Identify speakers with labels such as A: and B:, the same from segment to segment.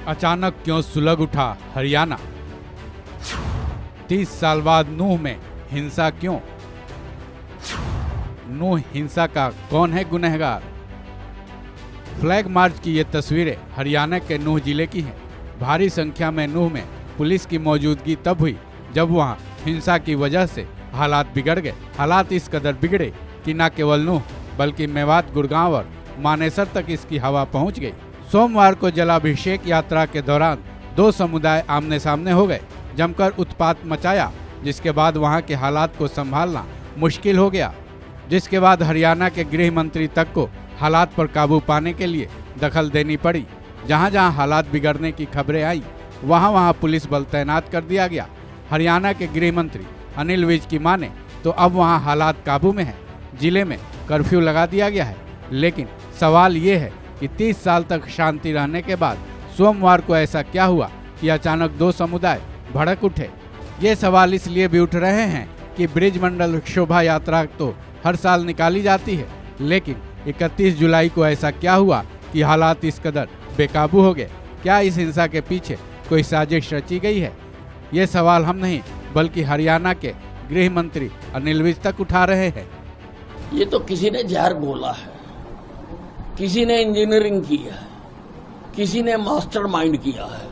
A: अचानक क्यों सुलग उठा हरियाणा? 30 साल बाद नूह में हिंसा क्यों? नूह हिंसा का कौन है गुनहगार? फ्लैग मार्च की ये तस्वीरें हरियाणा के नूह जिले की हैं। भारी संख्या में नूह में पुलिस की मौजूदगी तब हुई जब वहां हिंसा की वजह से हालात बिगड़ गए। हालात इस कदर बिगड़े कि न केवल नूह बल्कि मेवात, गुड़गांव और मानेसर तक इसकी हवा पहुंच गई। सोमवार को जलाभिषेक यात्रा के दौरान दो समुदाय आमने सामने हो गए, जमकर उत्पात मचाया, जिसके बाद वहां के हालात को संभालना मुश्किल हो गया। जिसके बाद हरियाणा के गृह मंत्री तक को हालात पर काबू पाने के लिए दखल देनी पड़ी। जहां जहां हालात बिगड़ने की खबरें आई वहां वहां पुलिस बल तैनात कर दिया गया। हरियाणा के गृह मंत्री अनिल विज की माने तो अब वहां हालात काबू में हैं। जिले में कर्फ्यू लगा दिया गया है, लेकिन सवाल ये है कि 30 साल तक शांति रहने के बाद सोमवार को ऐसा क्या हुआ कि अचानक दो समुदाय भड़क उठे। ये सवाल इसलिए भी उठ रहे हैं कि ब्रिज मंडल शोभा यात्रा तो हर साल निकाली जाती है, लेकिन 31 जुलाई को ऐसा क्या हुआ कि हालात इस कदर बेकाबू हो गए? क्या इस हिंसा के पीछे कोई साजिश रची गई है? ये सवाल हम नहीं बल्कि हरियाणा के गृह मंत्री अनिल विज तक उठा रहे हैं।
B: ये तो किसी ने जहर घोला है, किसी ने इंजीनियरिंग की है, किसी ने मास्टरमाइंड किया है।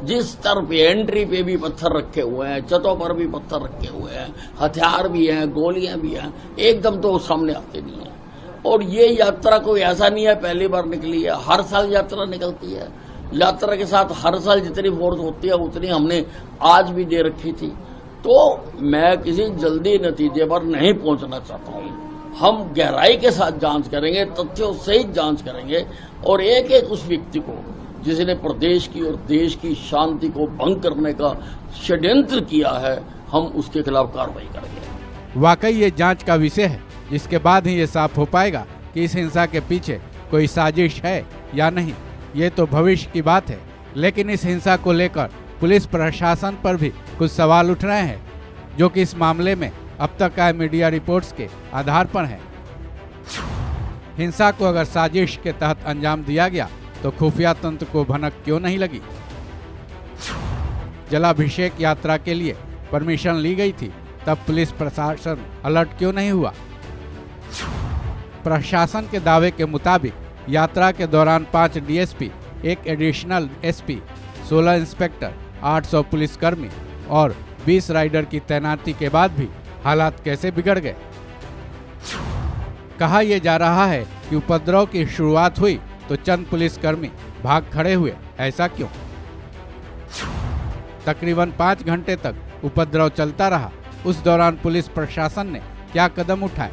B: जिस स्तर पे एंट्री पे भी पत्थर रखे हुए हैं, छतों पर भी पत्थर रखे हुए हैं, हथियार भी हैं, गोलियां भी हैं, एकदम तो सामने आते नहीं है। और ये यात्रा कोई ऐसा नहीं है पहली बार निकली है, हर साल यात्रा निकलती है। यात्रा के साथ हर साल जितनी फोर्स होती है उतनी हमने आज भी दे रखी थी। तो मैं किसी जल्दी नतीजे पर नहीं पहुंचना चाहता हूं। हम गहराई के साथ जांच करेंगे, तथ्यों सहित जांच करेंगे और एक एक उस व्यक्ति को जिसने प्रदेश की और देश की शांति को भंग करने का षड्यंत्र किया है, हम उसके खिलाफ कार्रवाई करेंगे।
A: वाकई ये जांच का विषय है, जिसके बाद ही ये साफ हो पाएगा कि इस हिंसा के पीछे कोई साजिश है या नहीं। ये तो भविष्य की बात है, लेकिन इस हिंसा को लेकर पुलिस प्रशासन पर भी कुछ सवाल उठ रहे हैं, जो कि इस मामले में अब तक आए मीडिया रिपोर्ट्स के आधार पर है। हिंसा को अगर साजिश के तहत अंजाम दिया गया तो खुफिया तंत्र को भनक क्यों नहीं लगी? जलाभिषेक यात्रा के लिए परमिशन ली गई थी, तब पुलिस प्रशासन अलर्ट क्यों नहीं हुआ? प्रशासन के दावे के मुताबिक यात्रा के दौरान 5 डीएसपी, 1 एडिशनल एसपी, 16 इंस्पेक्टर, 800 पुलिसकर्मी और 20 राइडर की तैनाती के बाद भी हालात कैसे बिगड़ गए? कहा यह जा रहा है कि उपद्रव की शुरुआत हुई तो चंद पुलिसकर्मी भाग खड़े हुए। ऐसा क्यों? तकरीबन 5 घंटे तक उपद्रव चलता रहा। उस दौरान पुलिस प्रशासन ने क्या कदम उठाए?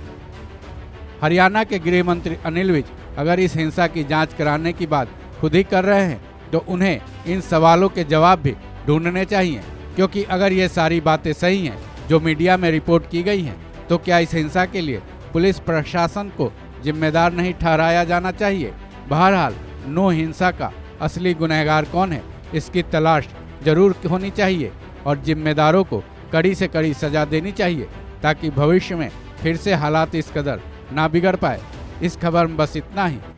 A: हरियाणा के गृह मंत्री अनिल विज अगर इस हिंसा की जांच कराने की बात खुद ही कर रहे हैं तो उन्हें इन सवालों के जवाब भी ढूंढने चाहिए, क्योंकि अगर ये सारी बातें सही हैं जो मीडिया में रिपोर्ट की गई हैं, तो क्या इस हिंसा के लिए पुलिस प्रशासन को जिम्मेदार नहीं ठहराया जाना चाहिए? बहरहाल नूह हिंसा का असली गुनहगार कौन है, इसकी तलाश जरूर होनी चाहिए और जिम्मेदारों को कड़ी से कड़ी सजा देनी चाहिए, ताकि भविष्य में फिर से हालात इस कदर ना बिगड़ पाए। इस खबर में बस इतना ही।